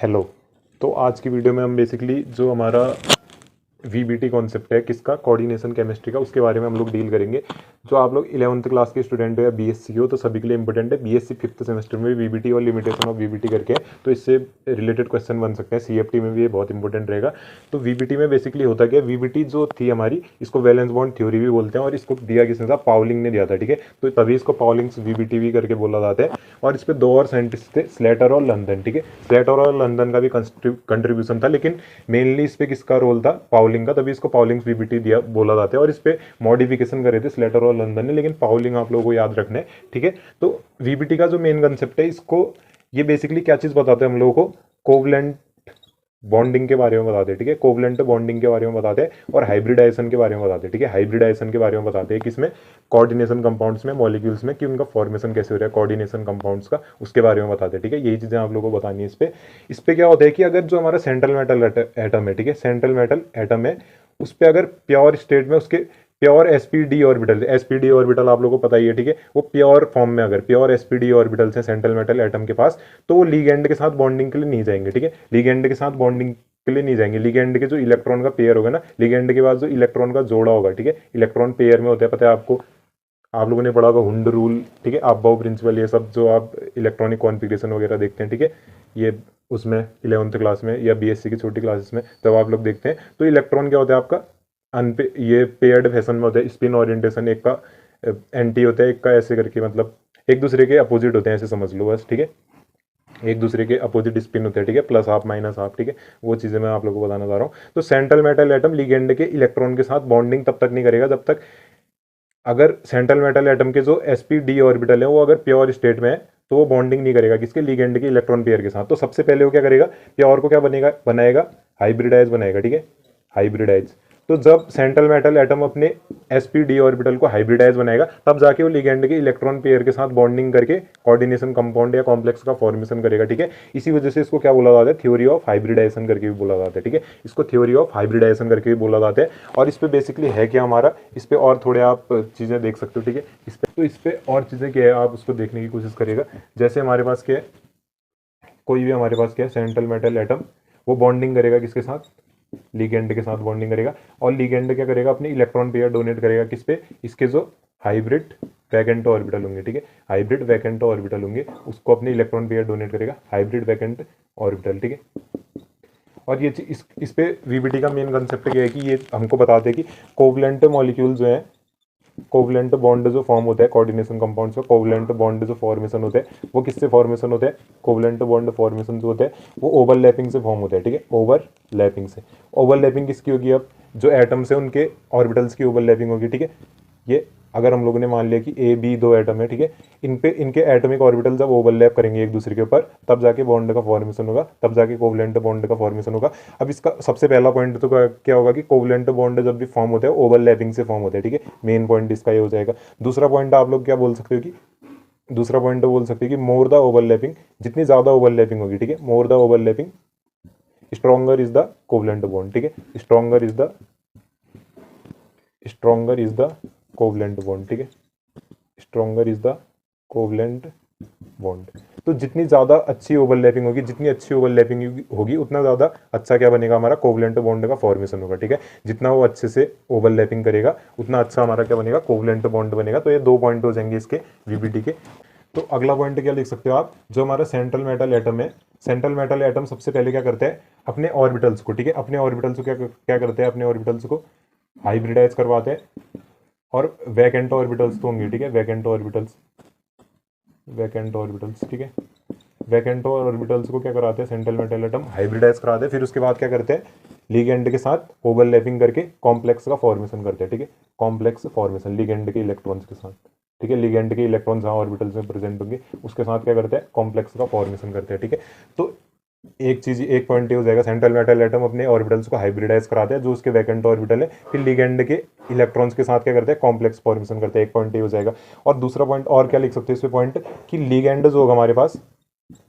Hello. तो आज की वीडियो में हम बेसिकली जो हमारा वीबीटी कॉन्सेप्ट है किसका, कोऑर्डिनेशन केमिस्ट्री का, उसके बारे में हम लोग डील करेंगे। जो आप लोग 11th क्लास के स्टूडेंट हो या बीएससी हो तो सभी के लिए इंपॉर्टेंट है। बीएससी 5th सेमेस्टर में वीबीटी और लिमिटेशन ऑफ वीबीटी करके है, तो इससे रिलेटेड क्वेश्चन बन सकते हैं। सीएफटी में भी ये बहुत इंपॉर्टेंट रहेगा। तो वीबीटी में बेसिकली होता क्या है, वीबीटी जो थी हमारी, इसको वैलेंस बॉन्ड थ्योरी भी बोलते हैं और इसको दिया किसने था, पाउलिंग ने दिया था। ठीक है, तो तभी इसको पाउलिंग्स वीबीटी भी करके बोला जाता है। और इस पे दो और साइंटिस्ट थे, स्लेटर और लंदन। ठीक है, स्लेटर और लंदन का भी कंट्रीब्यूशन था, लेकिन मेनली इस पे किसका रोल था, पाउलिंग का, तभी इसको पाउलिंग वीबीटी दिया बोला जाता है। और इस पे मॉडिफिकेशन करे थे स्लेटर और लंदन ने, लेकिन पाउलिंग आप लोगों को याद रखना है। ठीक है, तो वीबीटी का जो मेन कंसेप्ट है, इसको ये बेसिकली क्या चीज बताते हैं हम लोगों को, कोवलेंट बॉन्डिंग के बारे में बताते हैं। ठीक है, कोवलेंट बॉन्डिंग के बारे में बताते हैं और हाइब्रिडाइजेशन के बारे में बताते हैं। ठीक है, हाइब्रिडाइजेशन के बारे में बताते हैं किसमें, कोऑर्डिनेशन कंपाउंड्स में, मॉलिक्यूल्स में, कि उनका फॉर्मेशन कैसे हो रहा है कोऑर्डिनेशन कंपाउंड्स का, उसके बारे में बताते हैं। ठीक है, यही चीजें आप लोगों को बतानी है। इस पे क्या होता है कि अगर जो हमारा सेंट्रल मेटल एटम है, ठीक है, सेंट्रल मेटल एटम है, उस पर अगर प्योर स्टेट में उसके pure SPD orbital, SPD orbital आप लोगों को पता ही है। ठीक है, वो प्योर फॉर्म में अगर प्योर एसपीडी ऑर्बिटल्स हैं सेंट्रल मेटल एटम के पास, तो वो लीगेंड के साथ बॉन्डिंग के लिए नहीं जाएंगे। ठीक है, लीगेंड के साथ बॉन्डिंग के लिए नहीं जाएंगे। लीगेंड के जो इलेक्ट्रॉन का पेयर होगा ना, लीगेंड के बाद जो इलेक्ट्रॉन का जोड़ा होगा, ठीक है, इलेक्ट्रॉन पेयर में होता है, पता है आपको, आप लोगों ने पढ़ा होगा हुंड रूल। ठीक है, अबाउ प्रिंसिपल, ये सब जो आप इलेक्ट्रॉनिक कॉन्फ़िगरेशन वगैरह देखते हैं, ठीक है, ये उसमें 11th क्लास में या बीएससी की छोटी क्लासेस में जब आप लोग देखते हैं, तो इलेक्ट्रॉन क्या होता है आपका, ये पेयर्ड फैशन में होता है। स्पिन ओरिएंटेशन, एक का एंटी होता है, एक का ऐसे करके, मतलब एक दूसरे के अपोजिट होते हैं, ऐसे समझ लो बस। ठीक है, एक दूसरे के अपोजिट स्पिन होते हैं। ठीक है, प्लस हाफ माइनस हाफ। ठीक है, वो चीज़ें मैं आप लोगों को बताना चाह रहा हूँ। तो सेंट्रल मेटल एटम लिगेंड के इलेक्ट्रॉन के साथ बॉन्डिंग तब तक नहीं करेगा जब तक, अगर सेंट्रल मेटल एटम के जो sp-d ऑर्बिटल है वो अगर प्योर स्टेट में है, तो वो बॉन्डिंग नहीं करेगा किसके, लिगेंड के इलेक्ट्रॉन पेयर के साथ। तो सबसे पहले वो क्या करेगा, प्योर को क्या बनेगा, बनाएगा, हाइब्रिडाइज बनाएगा। ठीक है, हाइब्रिडाइज। तो जब सेंट्रल मेटल एटम अपने sp-d ऑर्बिटल को हाइब्रिडाइज बनाएगा, तब जाके वो लिगेंड के इलेक्ट्रॉन पेयर के साथ बॉन्डिंग करके कोऑर्डिनेशन कंपाउंड या कॉम्प्लेक्स का फॉर्मेशन करेगा। ठीक है, इसी वजह से इसको क्या बोला जाता है, थ्योरी ऑफ हाइब्रिडाइजेशन करके भी बोला जाता है। ठीक है, इसको थ्योरी ऑफ हाइब्रिडाइजेशन करके भी बोला जाता है। और इस पे बेसिकली है क्या हमारा, इस पे और थोड़े आप चीज़ें देख सकते हो। ठीक है, इस पे और चीज़ें क्या है, आप उसको देखने की कोशिश करिएगा। जैसे हमारे पास क्या है, कोई भी हमारे पास क्या है, सेंट्रल मेटल एटम, वो बॉन्डिंग करेगा किसके साथ, लिगेंड के साथ बॉन्डिंग करेगा। और लिगेंड क्या करेगा, अपने इलेक्ट्रॉन पेयर डोनेट करेगा किस पे, इसके जो हाइब्रिड वैकेंट ऑर्बिटल होंगे। ठीक है, हाइब्रिड वैकेंट ऑर्बिटल होंगे, उसको अपने इलेक्ट्रॉन पेयर डोनेट करेगा, हाइब्रिड वैकेंट ऑर्बिटल। ठीक है, और ये इस पे वीबीटी का मेन कंसेप्ट क्या है कि ये हमको बताते हैं कि कोवलेंट मॉलिक्यूल जो है, कोवलेंट बॉन्ड जो फॉर्म होता है कोऑर्डिनेशन कंपाउंड्स का, कोवलेंट बॉन्ड जो फॉर्मेशन होता है वो किससे फॉर्मेशन होता है, कोवलेंट बॉन्ड फॉर्मेशन जो होता है वो ओवरलैपिंग से फॉर्म होता है। ठीक है, ओवरलैपिंग से। ओवरलैपिंग किसकी होगी, अब जो एटम्स है उनके ऑर्बिटल्स की ओवरलैपिंग होगी। ठीक है, ये अगर हम लोगों ने मान लिया कि ए बी दो एटम है, ठीक है, इन पे इनके एटॉमिक ऑर्बिटल जब ओवरलैप करेंगे एक दूसरे के ऊपर, तब जाके बॉन्ड का फॉर्मेशन होगा, तब जाके कोवलेंट बॉन्ड का फॉर्मेशन होगा। अब इसका सबसे पहला पॉइंट तो क्या होगा कि कोवलेंट बॉन्ड जब भी फॉर्म होता है ओवरलैपिंग से फॉर्म होता है। ठीक है, मेन पॉइंट इसका ये हो जाएगा। दूसरा पॉइंट आप लोग क्या बोल सकते हो कि, दूसरा पॉइंट तो बोल सकते हैं कि मोर द ओवरलैपिंग, जितनी ज्यादा ओवरलैपिंग होगी, ठीक है, more the overlapping stronger is the covalent bond. ठीक है, stronger is the covalent bond. ठीक है, stronger is the covalent bond. तो जितनी ज़्यादा अच्छी ओवरलैपिंग होगी, जितनी अच्छी ओवरलैपिंग होगी, उतना ज़्यादा अच्छा क्या बनेगा, हमारा कोवलेंट बॉन्ड का फॉर्मेशन होगा। ठीक है, जितना वो अच्छे से ओवरलैपिंग करेगा उतना अच्छा हमारा क्या बनेगा, कोवलेंट बॉन्ड बनेगा। तो ये दो पॉइंट हो जाएंगे इसके वीबीटी के। तो अगला पॉइंट क्या लिख सकते हो आप, जो हमारा सेंट्रल मेटल एटम है, सेंट्रल मेटल एटम सबसे पहले क्या करते हैं, अपने ऑर्बिटल्स को, ठीक है, अपने ऑर्बिटल्स को क्या करते हैं, अपने ऑर्बिटल्स को हाइब्रिडाइज करवाते हैं। और वैकेंट ऑर्बिटल्स तो होंगे, ठीक है, वैकेंट ऑर्बिटल्स, ठीक है, वैकेंट ऑर्बिटल्स को क्या कराते हैं, सेंट्रल मेटल एटम हाइब्रिडाइज कराते हैं। फिर उसके बाद क्या करते हैं, लिगेंड के साथ ओवरलैपिंग करके कॉम्प्लेक्स का फॉर्मेशन करते हैं। ठीक है, कॉम्प्लेक्स फॉर्मेशन लिगेंड के इलेक्ट्रॉन्स के साथ। ठीक है, लिगेंड के इलेक्ट्रॉन्स जहाँ ऑर्बिटल्स में प्रेजेंट होंगे उसके साथ क्या करते हैं, कॉम्प्लेक्स का फॉर्मेशन करते हैं। ठीक है, तो एक पॉइंट ये हो जाएगा, सेंट्रल मेटल एटम अपने ऑर्बिटल्स को हाइब्रिडाइज कराते हैं जो उसके वैकेंट ऑर्बिटल है, फिर लिगेंड के इलेक्ट्रॉन्स के साथ क्या करते हैं, कॉम्प्लेक्स फॉर्मेशन करते हैं। एक पॉइंट ये हो जाएगा। और दूसरा पॉइंट और क्या लिख सकते हैं इस पे पॉइंट, कि लिगेंड जो होगा हमारे पास,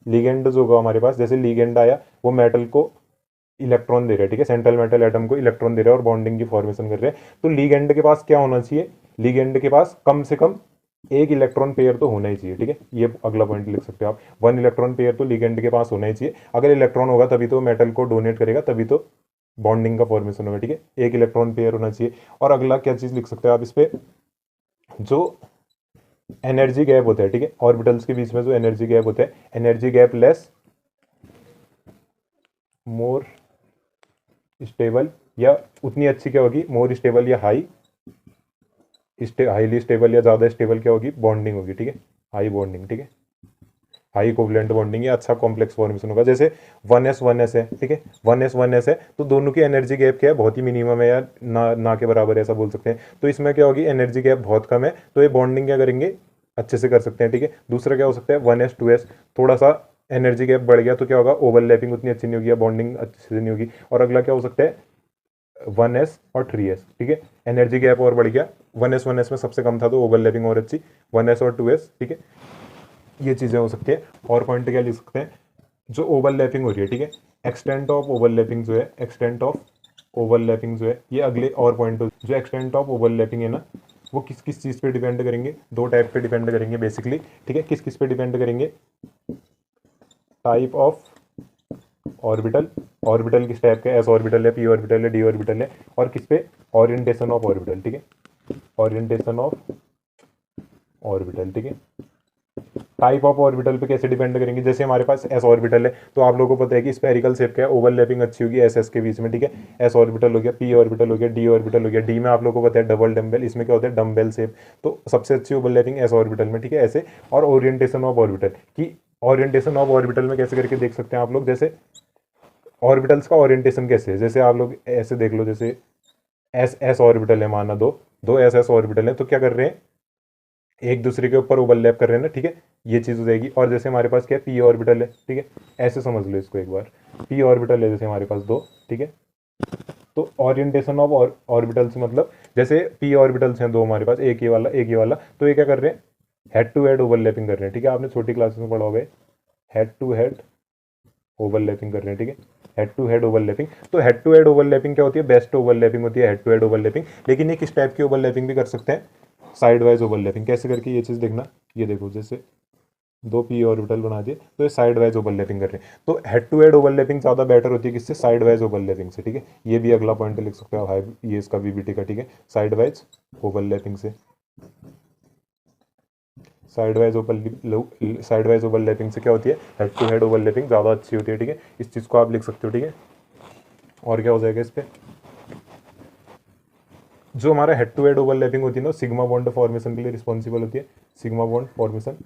लिगेंड जो होगा हमारे पास, जैसे लिगेंड आया वो मेटल को इलेक्ट्रॉन दे रहे हैं, ठीक है, सेंट्रल मेटल एटम को इलेक्ट्रॉन दे रहे हैं और बॉन्डिंग की फॉर्मेशन कर रहे हैं। तो लिगेंड के पास क्या होना चाहिए, लिगेंड के पास कम से कम एक इलेक्ट्रॉन पेयर तो होना ही चाहिए, ठीक है, ये अगला पॉइंट लिख सकते हो आप। 1 इलेक्ट्रॉन पेयर तो लिगेंड के पास होना ही चाहिए। अगर इलेक्ट्रॉन होगा तभी तो मेटल को डोनेट करेगा, तभी तो बॉन्डिंग का फॉर्मेशन होगा, ठीक है। एक इलेक्ट्रॉन पेयर होना चाहिए। और अगला क्या चीज लिख सकते हो आप इस पे, जो एनर्जी गैप होता है, ठीक है, ऑर्बिटल्स के बीच में जो एनर्जी गैप होता है, energy gap less more stable, या उतनी अच्छी क्या होगी, मोर स्टेबल या हाईली स्टेबल या ज़्यादा स्टेबल क्या होगी, बॉन्डिंग होगी, ठीक है, हाई बॉन्डिंग, ठीक है, हाई कोवलेंट बॉन्डिंग या अच्छा कॉम्प्लेक्स फॉर्मेशन होगा। जैसे 1s है, ठीक है, 1s है, तो दोनों की एनर्जी गैप क्या है, बहुत ही मिनिमम है, या ना के बराबर है, ऐसा बोल सकते हैं। तो इसमें क्या होगी, एनर्जी गैप बहुत कम है, तो ये बॉन्डिंग क्या करेंगे, अच्छे से कर सकते हैं, ठीक है। दूसरा क्या हो सकता है, 1s 2s, थोड़ा सा एनर्जी गैप बढ़ गया तो क्या होगा, ओवरलैपिंग उतनी अच्छी नहीं होगी, या बॉन्डिंग अच्छे से नहीं होगी। और अगला क्या हो सकता है, 1s और 3s, ठीक है, एनर्जी गैप और बढ़ गया, 1s में सबसे कम था तो ओवरलैपिंग और अच्छी, 1s और 2s, ठीक है, ये चीज़ें हो सकती है। और पॉइंट क्या लिख सकते हैं, जो ओवरलैपिंग हो रही है, ठीक है, एक्सटेंट ऑफ ओवरलैपिंग जो है, एक्सटेंट ऑफ ओवरलैपिंग जो है, ये अगले और पॉइंट जो एक्सटेंट ऑफ ओवरलैपिंग है ना, वो किस किस चीज़ पे डिपेंड करेंगे, दो टाइप पे डिपेंड करेंगे बेसिकली, ठीक है। किस किस पे डिपेंड करेंगे, टाइप ऑफ ऑर्बिटल, ऑर्बिटल किस टाइप का, एस ऑर्बिटल है, पी ऑर्बिटल है, डी ऑर्बिटल है, और किस पे, ओरिएंटेशन ऑफ ऑर्बिटल, ठीक है, ओरिएंटेशन ऑफ ऑर्बिटल, ठीक है। टाइप ऑफ ऑर्बिटल पे कैसे डिपेंड करेंगे, जैसे हमारे पास एस ऑर्बिटल है, तो आप लोगों को पता है कि स्फेरिकल शेप का है, ओवरलैपिंग अच्छी होगी एस एस के बीच में, ठीक है। एस ऑर्बिटल हो गया, पी ऑर्बिटल हो गया, डी ऑर्बिटल हो गया, डी में आप लोगों को पता है डबल डम्बेल, इसमें क्या होता है, डम्बेल शेप, तो सबसे अच्छी ओवरलैपिंग एस ऑर्बिटल में, ठीक है, ऐसे। और ओरिएंटेशन ऑफ ऑर्बिटल की, ओरिएंटेशन ऑफ ऑर्बिटल में कैसे करके देख सकते हैं आप लोग, जैसे ऑर्बिटल्स का ओरिएंटेशन कैसे है, जैसे आप लोग ऐसे देख लो, जैसे एस एस ऑर्बिटल है, माना दो एस एस ऑर्बिटल है, तो क्या कर रहे हैं, एक दूसरे के ऊपर ओवरलैप कर रहे हैं ना, ठीक है, ये चीज़ हो जाएगी। और जैसे हमारे पास क्या है, पी ऑर्बिटल है, ठीक है, ऐसे समझ लो इसको एक बार, पी ऑर्बिटल है जैसे हमारे पास दो, ठीक है, तो ओरिएंटेशन ऑफ ऑर्बिटल्स मतलब जैसे पी ऑर्बिटल्स हैं दो हमारे पास, एक ये वाला एक ये वाला, तो ये क्या कर रहे हैं, हेड टू हेड ओवरलैपिंग कर रहे हैं, ठीक है, आपने छोटी क्लासेस में पढ़ा होगा, हेड टू हेड ओवरलैपिंग कर रहे हैं, ठीक है, हेड टू हेड ओवरलैपिंग। तो हेड टू हेड ओवरलैपिंग क्या होती है, बेस्ट ओवरलैपिंग होती है हेड टू हेड ओवरलैपिंग। लेकिन ये किस टाइप की ओवरलैपिंग भी कर सकते हैं, साइड वाइज ओवरलैपिंग। कैसे करके, ये चीज़ देखना, ये देखो, जैसे दो पी ऑर्बिटल बना दिए तो ये साइड वाइज ओवरलैपिंग कर रहे हैं, तो हेड टू हेड ओवरलैपिंग ज़्यादा बेटर होती है किससे, साइड वाइज ओवरलैपिंग से, ठीक है। ये भी अगला पॉइंट लिख सकते हो, हाई ये इसका वीबीटी का, ठीक है, साइड वाइज ओवरलैपिंग से, साइड वाइज ओवरलैपिंग से क्या होती है, हेड टू हेड ओवरलैपिंग ज़्यादा अच्छी होती है, ठीक है, इस चीज़ को आप लिख सकते हो, ठीक है। और क्या हो जाएगा इस पर, जो हमारा हेड टू हेड ओवरलैपिंग होती है ना, सिग्मा बॉन्ड फॉर्मेशन के लिए रिस्पॉन्सिबल होती है, सिग्मा बॉन्ड फॉर्मेशन।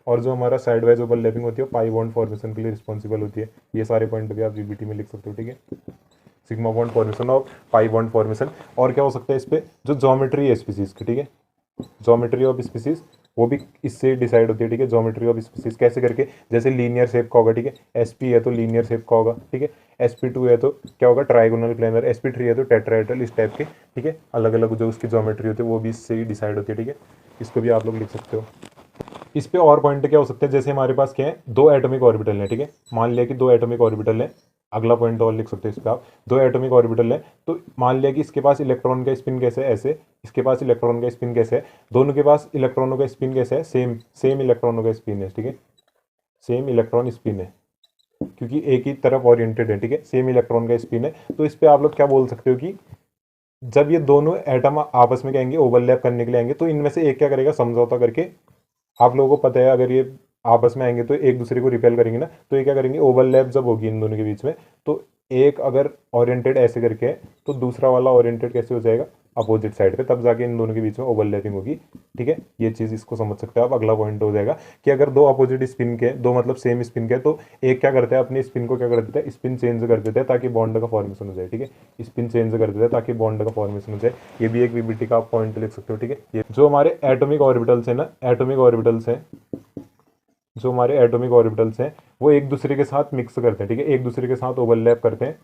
और जो हमारा साइड वाइज ओवरलैपिंग होती है, पाई बॉन्ड फॉर्मेशन के लिए रिस्पॉन्सिबल होती है। ये सारे पॉइंट भी आप वीबीटी में लिख सकते हो, ठीक है, सिग्मा बॉन्ड फॉर्मेशन और पाई बॉन्ड फॉर्मेशन। और क्या हो सकता है इस पर, जो ज्योमेट्री है स्पीसीज की, ठीक है, ज्योमेट्री ऑफ स्पीसीज वो भी इससे डिसाइड होती है, ठीक है, ज्योमेट्री ऑफ स्पीसीज कैसे करके, जैसे लीनियर शेप का होगा, ठीक है, एसपी है तो लीनियर शेप का होगा, ठीक है, sp2 है तो क्या होगा, ट्राइगोनल प्लेनर, sp3 है तो टेट्राहेड्रल, इस टाइप के, ठीक है, अलग अलग जो उसकी ज्योमेट्री होती है वो भी इससे ही डिसाइड होती है, ठीक है, इसको भी आप लोग लिख सकते हो। इस पे और पॉइंट क्या हो सकते हैं, जैसे हमारे पास क्या है, दो एटॉमिक ऑर्बिटल है, ठीक है, मान लिया कि दो एटॉमिक ऑर्बिटल है, अगला पॉइंट और लिख सकते हैं इस पे आप, दो एटॉमिक ऑर्बिटल है, तो मान लिया कि इसके पास इलेक्ट्रॉन का स्पिन कैसे है, ऐसे, इसके पास इलेक्ट्रॉन का स्पिन कैसे है, दोनों के पास इलेक्ट्रॉनों का स्पिन कैसे है, सेम सेम इलेक्ट्रॉनों का स्पिन है, ठीक है, सेम इलेक्ट्रॉन स्पिन है, क्योंकि एक ही तरफ ओरिएंटेड है, ठीक है, सेम इलेक्ट्रॉन का स्पिन है। तो इस पे आप लोग क्या बोल सकते हो कि जब ये दोनों एटम आपस में कहेंगे ओवरलैप करने के लिए आएंगे, तो इनमें से एक क्या करेगा, समझौता करके, आप लोगों को पता है अगर ये आपस में आएंगे तो एक दूसरे को रिपेल करेंगे ना, तो ये क्या करेंगे, ओवरलैप जब होगी इन दोनों के बीच में, तो एक अगर ओरिएंटेड ऐसे करके है तो दूसरा वाला ओरिएंटेड कैसे हो जाएगा, अपोजिट साइड पे, तब जाके इन दोनों के बीच में ओवरलैपिंग होगी, ठीक है, ये चीज़ इसको समझ सकते हो आप। अगला पॉइंट हो जाएगा कि अगर दो अपोजिट स्पिन के, दो मतलब सेम स्पिन के, तो एक क्या करता है, अपनी स्पिन को क्या कर देता है, स्पिन चेंज कर देता है ताकि बॉन्ड का फॉर्मेशन हो जाए, ठीक है, स्पिन चेंज कर देता है ताकि बॉन्ड का फॉर्मेशन हो जाए। ये भी एक वीबीटी का आप पॉइंट लिख सकते हो, ठीक है। ये जो हमारे एटॉमिक ऑर्बिटल्स है ना, एटॉमिक ऑर्बिटल्स हैं, जो हमारे एटॉमिक ऑर्बिटल्स हैं वो एक दूसरे के साथ मिक्स करते हैं, ठीक है, एक दूसरे के साथ ओवरलैप करते हैं,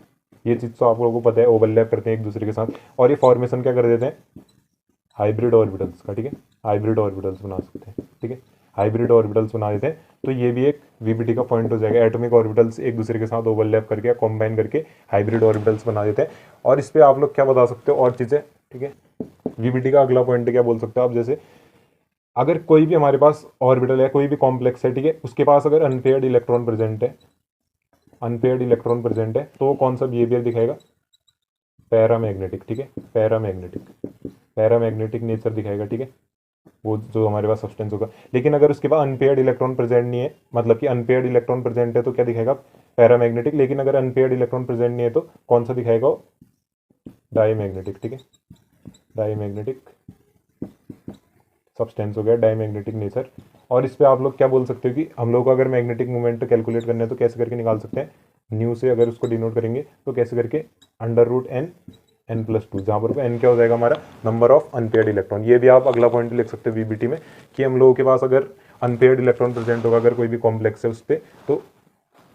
ये चीज़ तो आप लोगों को पता है, ओवरलैप करते हैं एक दूसरे के साथ, और ये फॉर्मेशन क्या कर देते हैं, हाइब्रिड ऑर्बिटल्स का, ठीक है, हाइब्रिड ऑर्बिटल्स बना सकते हैं, ठीक है, हाइब्रिड ऑर्बिटल्स बना देते हैं। तो ये भी एक वीबीटी का पॉइंट हो जाएगा, एटॉमिक ऑर्बिटल्स एक दूसरे के साथ ओवरलैप करके कॉम्बाइन करके हाइब्रिड ऑर्बिटल्स बना देते हैं। और इस पर आप लोग क्या बता सकते हो और चीज़ें, ठीक है, वीबीटी का अगला पॉइंट क्या बोल सकते हो आप, जैसे अगर कोई भी हमारे पास ऑर्बिटल है, कोई भी कॉम्प्लेक्स है, ठीक है, उसके पास अगर अनपेयर्ड इलेक्ट्रॉन प्रेजेंट है, अनपेयर्ड इलेक्ट्रॉन प्रेजेंट है, तो कौन सा बिहेवियर दिखाएगा, पैरामैग्नेटिक, ठीक है, पैरामैग्नेटिक नेचर दिखाएगा, ठीक है, वो जो हमारे पास सब्सटेंस होगा। लेकिन अगर उसके पास अनपेयर्ड इलेक्ट्रॉन प्रेजेंट नहीं है, मतलब कि अनपेयर्ड इलेक्ट्रॉन प्रेजेंट है, तो क्या दिखाएगा, पैरामैग्नेटिक। लेकिन अगर अनपेयर्ड इलेक्ट्रॉन प्रेजेंट नहीं है तो कौन सा दिखाएगा, डाईमैग्नेटिक, ठीक है, डाईमैग्नेटिक सब्सटेंस हो गया, डाईमैग्नेटिक नेचर। और इस पे आप लोग क्या बोल सकते हो कि हम लोग को अगर मैग्नेटिक मोमेंट कैलकुलेट करना है तो कैसे करके निकाल सकते हैं, न्यू से अगर उसको डिनोट करेंगे तो कैसे करके, √n+2, जहाँ पर n क्या हो जाएगा हमारा, नंबर ऑफ अनपेयर्ड इलेक्ट्रॉन। ये भी आप अगला पॉइंट लिख सकते हो वीबीटी में कि हम लोगों के पास अगर अनपेयर्ड इलेक्ट्रॉन प्रेजेंट होगा अगर कोई भी कॉम्प्लेक्स है उस पर, तो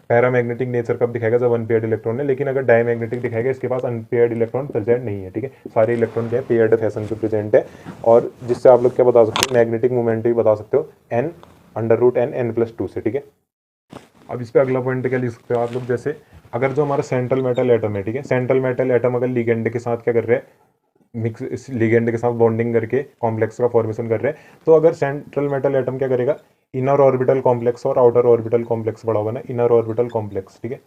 पैरामैग्नेटिक नेचर कब दिखाएगा, जब अनपेयर्ड इलेक्ट्रॉन है। लेकिन अगर डाईमैग्नेटिक दिखाएगा इसके पास अनपेयर्ड इलेक्ट्रॉन प्रेजेंट नहीं है, ठीक है, सारे इलेक्ट्रॉन क्या है, पेयर्ड फैशन पे प्रेजेंट है। और जिससे आप लोग क्या बता सकते हो, मैग्नेटिक मोमेंट भी बता सकते हो n√n+2 से, ठीक है। अब इस पे अगला पॉइंट क्या लिख सकते हो आप लोग, जैसे अगर जो हमारा सेंट्रल मेटल एटम है, ठीक है, सेंट्रल मेटल एटम अगर लिगेंड के साथ क्या कर रहे हैं, मिक्स, इस लिगेंड के साथ बॉन्डिंग करके कॉम्प्लेक्स का फॉर्मेशन कर रहे हैं, तो अगर सेंट्रल मेटल एटम क्या करेगा, इनर ऑर्बिटल कॉम्प्लेक्स और आउटर ऑर्बिटल कॉम्प्लेक्स बड़ा होगा ना, इनर ऑर्बिटल कॉम्प्लेक्स, ठीक है।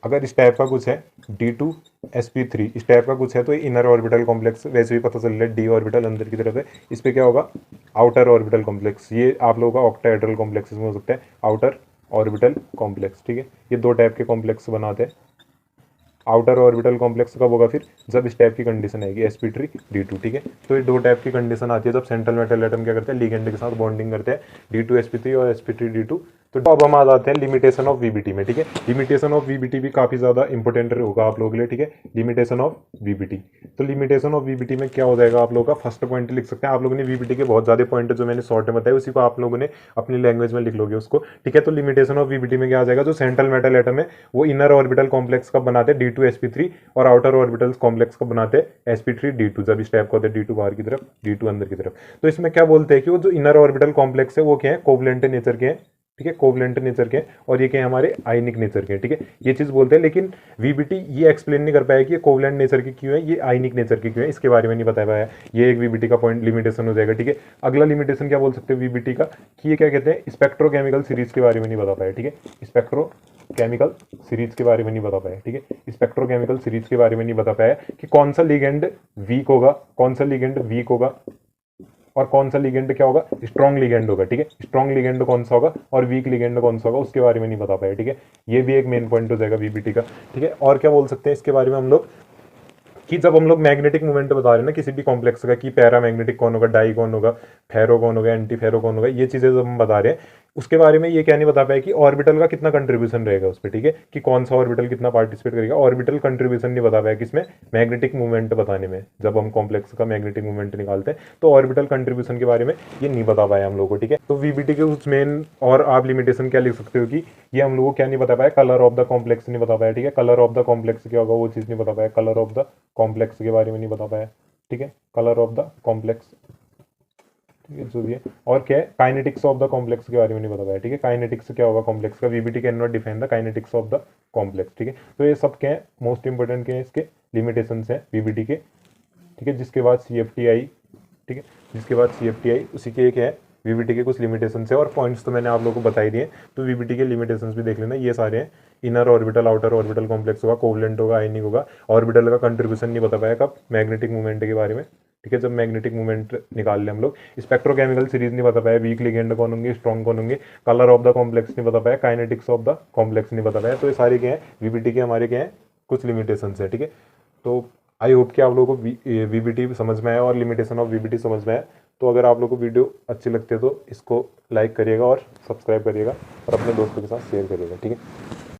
अगर इस टाइप का कुछ है D2sp3, इस टाइप का कुछ है तो इनर ऑर्बिटल कॉम्प्लेक्स, वैसे भी पता चल रहा है डी ऑर्बिटल अंदर की तरफ है, इस पे क्या होगा, आउटर ऑर्बिटल कॉम्प्लेक्स। ये आप लोगों का ऑक्टाहेड्रल कॉम्प्लेक्स में हो सकता है, आउटर ऑर्बिटल कॉम्प्लेक्स, ठीक है। ये दो टाइप के कॉम्प्लेक्स बनाते हैं। आउटर ऑर्बिटल कॉम्प्लेक्स कब होगा फिर, जब इस टाइप की कंडीशन आएगी sp3d2, ठीक है। तो ये दो टाइप की कंडीशन आती है जब सेंट्रल मेटल एटम क्या करते हैं, लिगेंड के साथ बॉन्डिंग करते हैं, D2sp3 और sp3d2। तो अब हम आ जाते हैं लिमिटेशन ऑफ वीबीटी में, ठीक है। लिमिटेशन ऑफ वीबीटी भी काफी ज्यादा इंपॉर्टेंट होगा आप लोगों के लिए, ठीक है। लिमिटेशन ऑफ वीबीटी, तो लिमिटेशन ऑफ वीबीटी में क्या हो जाएगा, आप लोगों का फर्स्ट पॉइंट लिख सकते हैं। आप लोगों ने वीबीटी के बहुत ज्यादा पॉइंट जो मैंने शॉर्ट में बताया उसी को आप लोगों ने अपनी लैंग्वेज में लिख लोगे उसको, ठीक है। तो लिमिटेशन ऑफ वीबीटी में क्या आ जाएगा, जो सेंट्रल मेटल एटम है वो इनर ऑर्बिटल कॉम्प्लेक्स का बनाते हैं D2sp3 और आउटर ऑर्बिटल कॉम्प्लेक्स को बनाते हैं sp3d2, जब इस टाइप का होता है D2 बाहर की तरफ, D2 अंदर की तरफ। तो इसमें क्या बोलते हैं कि वो जो इनर ऑर्बिटल कॉम्प्लेक्स है वो क्या है, कोवलेंट नेचर के हैं, ठीक है, कोवलेंट नेचर के, और ये क्या है, हमारे आयनिक नेचर के, ठीक है, ये चीज बोलते हैं। लेकिन वीबीटी ये एक्सप्लेन नहीं कर पाया कि ये कोवलेंट नेचर की क्यों है, ये आयनिक नेचर की क्यों है, इसके बारे में नहीं बता पाया। ये एक वीबीटी का पॉइंट लिमिटेशन हो जाएगा, ठीक है। अगला लिमिटेशन क्या बोल सकते हैं वीबीटी का, कि ये क्या कहते हैं, स्पेक्ट्रोकेमिकल सीरीज के बारे में नहीं बता पाया, ठीक है, स्पेक्ट्रोकेमिकल सीरीज के बारे में नहीं बता पाया, ठीक है। स्पेक्ट्रोकेमिकल सीरीज के बारे में नहीं बता पाया कि कौन सा लिगेंड वीक होगा, कौन सा लिगेंड वीक होगा, और कौन सा लिगेंड क्या होगा, स्ट्रॉन्ग लिगेंड होगा, ठीक है। स्ट्रॉन्ग लिगेंड कौन सा होगा और वीक लिगेंड कौन सा होगा, उसके बारे में नहीं बता पाया, ठीक है। ये भी एक मेन पॉइंट हो जाएगा वीबीटी का, ठीक है। और क्या बोल सकते हैं इसके बारे में हम लोग, कि जब हम लोग मैग्नेटिक मूवमेंट बता रहे हैं ना किसी भी कॉम्प्लेक्स का, कि पैरामैग्नेटिक कौन होगा, डाई कौन होगा, फेरो कौन होगा, एंटी फेरो कौन होगा, ये चीजें जब हम बता रहे हैं, उसके बारे में ये क्या नहीं बता पाया कि ऑर्बिटल का कितना कंट्रीब्यूशन रहेगा उस पर, ठीक है, कि कौन सा ऑर्बिटल कितना पार्टिसिपेट करेगा, ऑर्बिटल कंट्रीब्यूशन नहीं बता पाया किसमें, मैग्नेटिक मूवमेंट बताने में। जब हम कॉम्प्लेक्स का मैग्नेटिक मूवमेंट निकालते हैं तो ऑर्बिटल कंट्रीब्यूशन के बारे में ये नहीं बता पाया हम लोग को, ठीक है। तो वीबीटी के कुछ मेन और आप लिमिटेशन क्या लिख सकते हो कि ये हम लोग को क्या नहीं बता पाया, कलर ऑफ द कॉम्प्लेक्स नहीं बता पाया, ठीक है। कलर ऑफ द कॉम्प्लेक्स क्या होगा वो चीज़ नहीं बता पाया, कलर ऑफ द कॉम्प्लेक्स के बारे में नहीं बता पाया, ठीक है, कलर ऑफ द कॉम्प्लेक्स, ठीक है, जो भी है। और क्या है, काइनेटिक्स ऑफ द कॉम्प्लेक्स के बारे में नहीं बता पाया, ठीक है। काइनेटिक्स क्या होगा कॉम्प्लेक्स का, VBT can not define the kinetics of the complex, ठीक है। तो ये सब क्या है, मोस्ट इंपोर्टेंट के हैं इसके लिमिटेशंस हैं वीबीटी के, ठीक है। जिसके बाद CFT आई, ठीक है, जिसके बाद CFT आई, उसी के एक है वीबीटी के कुछ लिमिटेशंस है, और पॉइंट्स तो मैंने आप लोगों को बता ही दिए। तो वीबीटी के लिमिटेशंस भी देख लेना, ये सारे हैं। Inner orbital, outer orbital complex होगा, कोवलेंट होगा, आयनिक होगा, ऑर्बिटल का कंट्रीब्यूशन नहीं बता पाया, कब, मैग्नेटिक मूवमेंट के बारे में, ठीक है, जब मैग्नेटिक मूवमेंट निकाल ले हम लोग। स्पेक्ट्रोकेमिकल सीरीज नहीं बता पाया, वीक लिगेंड कौन होंगे, स्ट्रॉन्ग कौन होंगे, कलर ऑफ द कॉम्प्लेक्स नहीं बता पाया, काइनेटिक्स ऑफ द कॉम्प्लेक्स नहीं बता पाया। तो ये सारे क्या है वीबीटी के, हमारे क्या है, कुछ लिमिटेशंस है, ठीक है। तो आई होप कि आप लोगों को वीबीटी समझ में आया और लिमिटेशन ऑफ वीबीटी समझ में आया। तो अगर आप लोगों को वीडियो अच्छी लगती है तो इसको लाइक करिएगा और सब्सक्राइब करिएगा और अपने दोस्तों के साथ शेयर करिएगा, ठीक है।